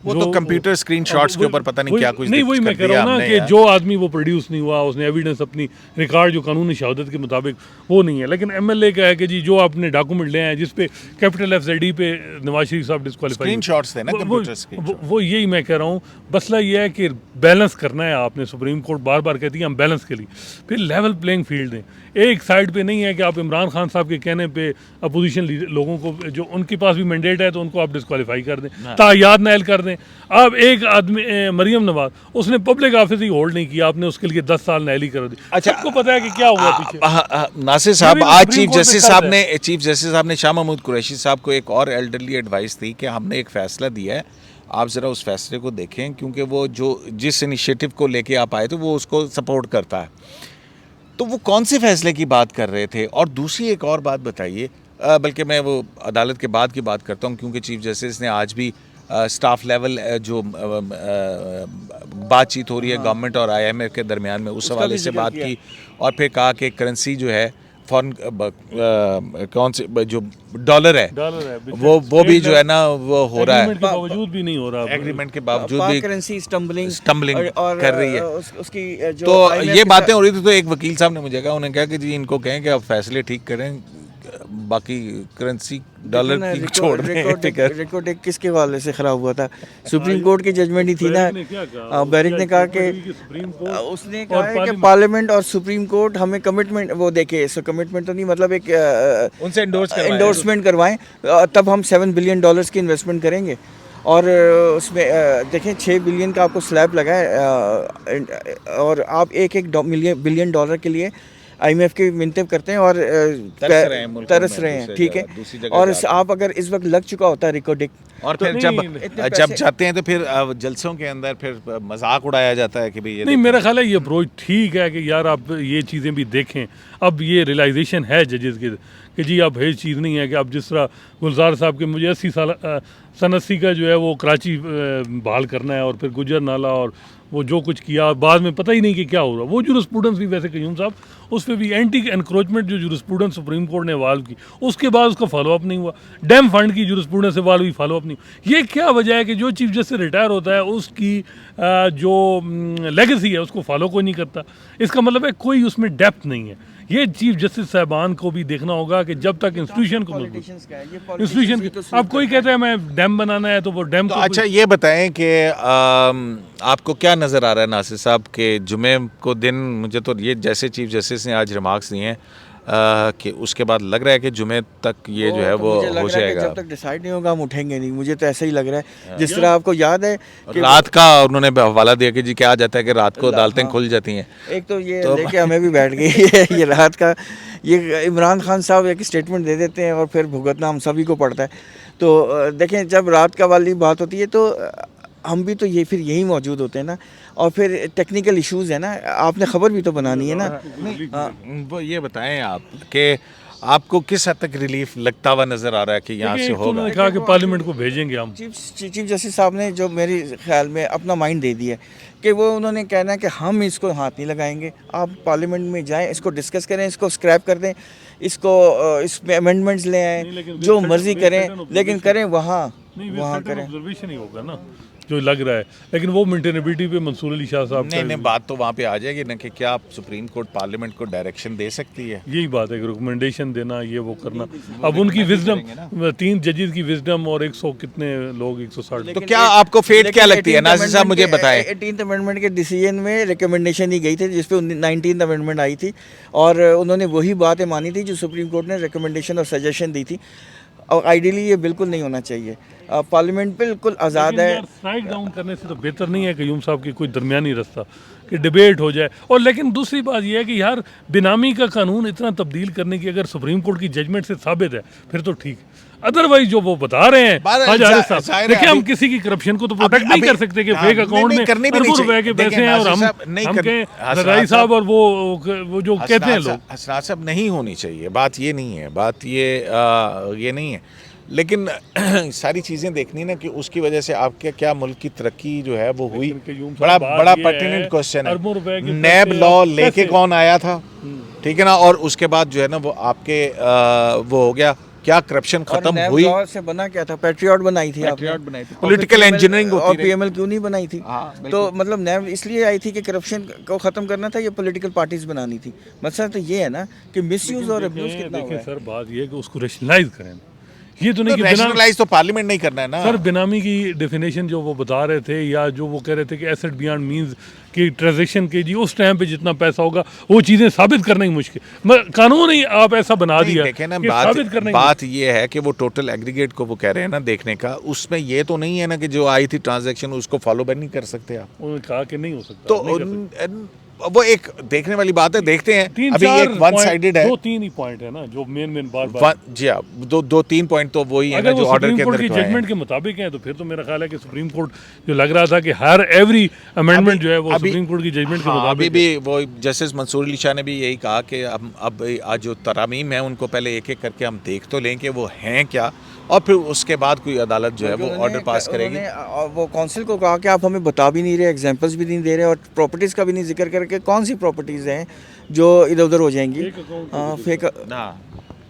Speaker 1: वो तो कंप्यूटर स्क्रीनशॉट्स के ऊपर पता नहीं क्या कुछ
Speaker 3: नहीं, वही मैं
Speaker 1: कर
Speaker 3: कह
Speaker 1: दिया
Speaker 3: रहा हूँ ना
Speaker 1: हमने
Speaker 3: कि
Speaker 1: यार।
Speaker 3: जो आदमी वो प्रोड्यूस नहीं हुआ, उसने एविडेंस अपनी रिकॉर्ड जो कानूनी शहादत के मुताबिक वो नहीं है। लेकिन एमएलए का है कि जी जो आपने डॉक्यूमेंट ले आए जिस पे कैपिटल FZD पे नवाज शरीफ साहब डिस्क्वालीफाई,
Speaker 1: स्क्रीनशॉट्स थे ना कंप्यूटर
Speaker 3: वो यही मैं कह रहा हूँ। मसला ये है कि बैलेंस करना है आपने। सुप्रीम कोर्ट बार बार कहती है हम बैलेंस के लिए, फिर लेवल प्लेइंग फील्ड दें। एक साइड पे नहीं है कि आप इमरान खान साहब के कहने पे अपोजिशन लोगों को जो उनके पास भी मैंडेट है तो उनको आप डिस्क्वालीफाई कर दें, तायाद नायल कर दें। अब एक आदमी मरीम नवाज, उसने पब्लिक ऑफिस ही होल्ड नहीं किया, आपने उसके लिए 10 साल नैली कर दी।
Speaker 1: अच्छा,
Speaker 3: सबको पता है कि क्या हुआ पीछे।
Speaker 1: नासिर साहब,
Speaker 3: ये भी
Speaker 1: आज
Speaker 3: सुप्रीम
Speaker 1: चीफ
Speaker 3: कोर्ट
Speaker 1: जस्टिस
Speaker 3: में
Speaker 1: साहब
Speaker 3: दर्ज
Speaker 1: ने शाह महमूद कुरैशी साहब को एक और एल्डरली एडवाइस दी कि हमने एक फ़ैसला दिया है, आप ज़रा उस फैसले को देखें, क्योंकि वो जो जिस इनिशिएटिव को लेके आप आए थे वो उसको सपोर्ट करता है। तो वो कौन से फैसले की बात कर रहे थे? और दूसरी एक और बात बताइए, बल्कि मैं वो अदालत के बाद की बात करता हूँ, क्योंकि चीफ जस्टिस ने आज भी स्टाफ लेवल जो बातचीत हो रही है गवर्नमेंट और IMF के दरमियान में, उस हवाले से बात की और फिर कहा कि करेंसी जो है फॉरेन कौन से जो डॉलर है वो भी जो है ना वो हो रहा है,
Speaker 3: के बावजूद भी नहीं हो रहा।
Speaker 1: एग्रीमेंट के बावजूद भी
Speaker 2: करेंसी
Speaker 1: स्टम्बलिंग कर रही है।
Speaker 2: उसकी जो
Speaker 1: तो
Speaker 2: IMF
Speaker 1: ये
Speaker 2: के
Speaker 1: बातें
Speaker 2: साथ-
Speaker 1: हो रही थी, तो एक वकील साहब ने मुझे कहा, उन्होंने कहा कि जी इनको कहें कि आप फैसले ठीक करें, बाकी करेंसी डॉलर की छोड़ दें।
Speaker 2: रिकॉर्ड किसके वाले से खराब हुआ था? सुप्रीम कोर्ट की जजमेंट ही थी ना। बैरिक ने कहा कि उसने कहा है कि पार्लियामेंट और सुप्रीम कोर्ट हमें कमिटमेंट वो देखे, सो कमिटमेंट तो नहीं, मतलब एक
Speaker 1: उनसे
Speaker 2: एंडोर्समेंट करवाएं, तब हम $7 बिलियन की इन्वेस्टमेंट करेंगे। और उसमें देखें 6 बिलियन का आपको स्लैब लगा है, और आप एक बिलियन डॉलर के लिए IMF की मिन्नतें करते हैं और तरस रहे हैं, ठीक है। और आप अगर इस वक्त लग चुका होता है रिकॉर्डिंग,
Speaker 1: और फिर जब जाते हैं तो फिर जलसों के अंदर फिर मजाक उड़ाया जाता है कि भाई ये
Speaker 3: नहीं, मेरा ख्याल है ये अप्रोच ठीक है कि यार आप ये चीज़ें भी देखें। अब ये रियलाइजेशन है जजेस की कि जी अब ये चीज़ नहीं है कि अब जिस तरह गुलजार साहब के मुझे 80 साल सन 80 का जो है वो कराची बहाल करना है, और फिर गुजर नाला और वो जो कुछ किया बाद में पता ही नहीं कि क्या हो रहा। वो जूरिस्प्रूडेंस भी वैसे कयूम साहब उस पर भी एंटी एनक्रोचमेंट जो जूरिस्प्रूडेंस सुप्रीम कोर्ट ने इवाल्व की, उसके बाद उसका फॉलोअप नहीं हुआ। डैम फंड की जूरिस्प्रूडेंस इवाल्व हुई, फॉलोअप नहीं हुआ। ये क्या वजह है कि जो चीफ जस्टिस रिटायर होता है उसकी जो लेगेसी है उसको फॉलो कोई नहीं करता? इसका मतलब है कोई उसमें डेप्थ नहीं है। ये चीफ जस्टिस साहबान को भी देखना होगा कि जब तक इंस्टीट्यूशन को इंस्टीट्यूशन अब कोई कहता है मैं डैम बनाना है तो वो डैम
Speaker 1: तो अच्छा ये बताएं कि आपको क्या नज़र आ रहा है नासिर साहब के जुमे को दिन? मुझे तो ये जैसे चीफ जस्टिस ने आज रिमार्क्स दिए हैं कि उसके बाद लग रहा है कि जुमे तक ये जो है वो हो जाएगा।
Speaker 2: जब तक डिसाइड नहीं होगा हम उठेंगे नहीं, मुझे तो ऐसा ही लग रहा है। जिस तरह आपको याद है कि
Speaker 1: रात का उन्होंने हवाला दिया कि जी क्या जाता है कि रात को अदालतें खुल जाती हैं।
Speaker 2: एक तो ये लेके हमें भी बैठ गई है ये रात का। ये इमरान खान साहब एक स्टेटमेंट दे देते हैं और फिर भुगतना हम सभी को पड़ता है। तो देखें जब रात का वाली बात होती है तो हम भी तो ये फिर यही मौजूद होते हैं ना, और फिर टेक्निकल इश्यूज़ है ना, आपने ख़बर भी तो बनानी है ना।
Speaker 1: वो ये बताएं आप कि आपको किस हद तक रिलीफ लगता हुआ नजर आ रहा है कि यहाँ से
Speaker 3: देखिए, एक तो
Speaker 1: होगा?
Speaker 3: उन्होंने कहा कि पार्लियामेंट को भेजेंगे हम।
Speaker 2: चीफ जस्टिस साहब ने जो मेरे ख्याल में अपना माइंड दे दिया है कि वो उन्होंने कहना है कि हम इसको हाथ नहीं लगाएंगे, आप पार्लियामेंट में जाएं, इसको डिस्कस करें, इसको स्क्रैप कर दें, इसको इसमें अमेंडमेंट्स ले आएँ, जो मर्जी करें, लेकिन करें वहाँ करें।
Speaker 3: ऑब्जर्वेशन ही होगा ना जो लग रहा है, लेकिन वो मेंटेनेबिलिटी पे मंसूर अली शाह साहब
Speaker 1: नहीं बात तो वहाँ पे आ जाएगी ना कि क्या सुप्रीम कोर्ट पार्लियामेंट को डायरेक्शन दे सकती है?
Speaker 3: यही बात है कि रिकमेंडेशन देना, ये वो करना। अब उनकी विजडम, 3 जजेस की विजडम और 100 कितने लोग, 160।
Speaker 1: तो क्या आपको फेट क्या लगती है? नाज़िर साहब मुझे बताएं।
Speaker 2: 18th अमेंडमेंट के डिसीजन में रिकमेंडेशन ही गई थी जिसपे 19th अमेंडमेंट आई थी, और उन्होंने वही बातें मानी थी जो सुप्रीम कोर्ट ने रिकमेंडेशन और सजेशन दी थी। और आइडियली ये बिल्कुल नहीं होना चाहिए। पार्लियामेंट बिल्कुल आज़ाद है।
Speaker 3: स्ट्राइक डाउन करने से तो बेहतर नहीं है कयूम साहब की कोई दरमियानी रास्ता कि डिबेट हो जाए। और लेकिन दूसरी बात यह है कि यार बेनामी का कानून इतना तब्दील करने की अगर सुप्रीम कोर्ट की जजमेंट से साबित है फिर तो ठीक, अदरवाइज जो वो बता रहे हैं देखिए, हम किसी की करप्शन को तो प्रोटेक्ट नहीं कर सकते कि फेक अकाउंट में अरबों रुपए के पैसे हैं और हम रजाई साहब और वो जो कहते हैं लोग।
Speaker 1: हसनात साहब, नहीं होनी चाहिए, बात ये नहीं है, बात ये नहीं है, लेकिन सारी चीज़ें देखनी ना कि उसकी वजह से आपके क्या मुल्क की तरक्की जो है वो हुई। बड़ा पर्टिनेंट क्वेश्चन है। नैब लॉ लेके कौन आया था, ठीक है ना, और उसके बाद जो है ना वो आपके वो हो गया, क्या करप्शन खत्म हुई?
Speaker 2: से बना क्या था? पैट्रियट बनाई थी,
Speaker 1: पॉलिटिकल इंजीनियरिंग
Speaker 2: और पीएमएल क्यों नहीं बनाई थी? तो मतलब नैब इसलिए आई थी कि करप्शन को खत्म करना था, ये पॉलिटिकल पार्टीज बनानी थी। मसला तो ये है ना कि मिसयूज और अब्यूज कितना हुआ है।
Speaker 3: सर बात ये है कि उसको रैशनलाइज करें, ये तो नहीं कि
Speaker 1: रैशनलाइज तो पार्लियामेंट नहीं करना है ना
Speaker 3: सर। बेनामी की डेफिनेशन जो वो बता रहे थे या जो वो कह रहे थे कि एसेट बियॉन्ड मींस कि ट्रांजैक्शन के जी उस टाइम पे जितना पैसा होगा वो चीज़ें साबित करना ही मुश्किल, कानून ही आप ऐसा बना दिया।
Speaker 1: देखें ना, बात ये है कि वो टोटल एग्रीगेट को वो कह रहे हैं ना देखने का, उसमें ये तो नहीं है ना कि जो आई थी ट्रांजैक्शन उसको फॉलो बैक नहीं कर सकते आप।
Speaker 3: उन्होंने कहा कि नहीं हो सकता,
Speaker 1: तो वो एक देखने वाली बात है, देखते हैं। अभी एक वन साइडेड है,
Speaker 3: 2-3 ही पॉइंट है ना जो मेन बार
Speaker 1: जी हाँ, 2-3 पॉइंट तो वही है ना जो ऑर्डर के अंदर
Speaker 3: जजमेंट के मुताबिक है। तो फिर तो मेरा ख्याल है कि सुप्रीम कोर्ट जो लग रहा था कि हर एवरी अमेंडमेंट जो है वो सुप्रीम कोर्ट की जजमेंट के मुताबिक।
Speaker 1: अभी भी वो जस्टिस मंसूर अली शाह ने भी यही कहा कि अब आज जो तरामीम है उनको पहले एक एक करके हम देख तो लें कि वो हैं क्या, और फिर उसके बाद कोई अदालत जो है वो ऑर्डर पास करेगी।
Speaker 2: वो काउंसिल को कहा कि आप हमें बता भी नहीं रहे, एग्जांपल्स भी नहीं दे रहे, और प्रॉपर्टीज़ का भी नहीं जिक्र करके कौन सी प्रॉपर्टीज़ हैं जो इधर उधर हो जाएंगी फेक
Speaker 1: ना।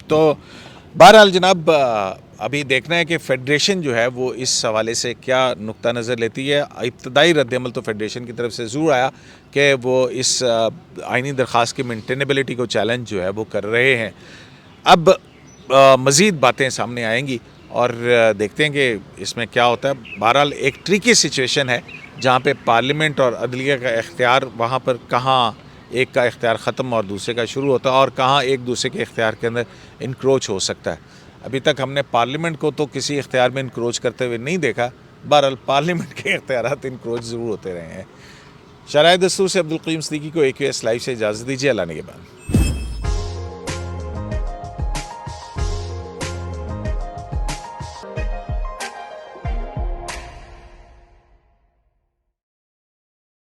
Speaker 1: तो बहरहाल जनाब, अभी देखना है कि फेडरेशन जो है वो इस हवाले से क्या नुक्ता नज़र लेती है। इब्तदाई रद्दअमल तो फेडरेशन की तरफ से ज़रूर आया कि वो इस आइनी दरख्वास्त की मेंटेनेबिलिटी को चैलेंज जो है वो कर रहे हैं। अब मज़ीद बातें सामने आएंगी और देखते हैं कि इसमें क्या होता है। बहरहाल एक ट्रिकी सिचुएशन है जहाँ पे पार्लियामेंट और अदलिया का इख्तियार, वहाँ पर कहाँ एक का इख्तियार ख़त्म और दूसरे का शुरू होता है और कहाँ एक दूसरे के इख्तियार के अंदर इंक्रोच हो सकता है। अभी तक हमने पार्लियामेंट को तो किसी इख्तियार में इंक्रोच करते हुए नहीं देखा, बहरहाल पार्लियामेंट के इख्तियारात इंक्रोच ज़रूर होते रहे हैं। शराय दस्तूर से अब्दुल क़य्यूम सिद्दीकी को AQS लाइव से इजाज़त दीजिए। अल्लाह ने के बाद।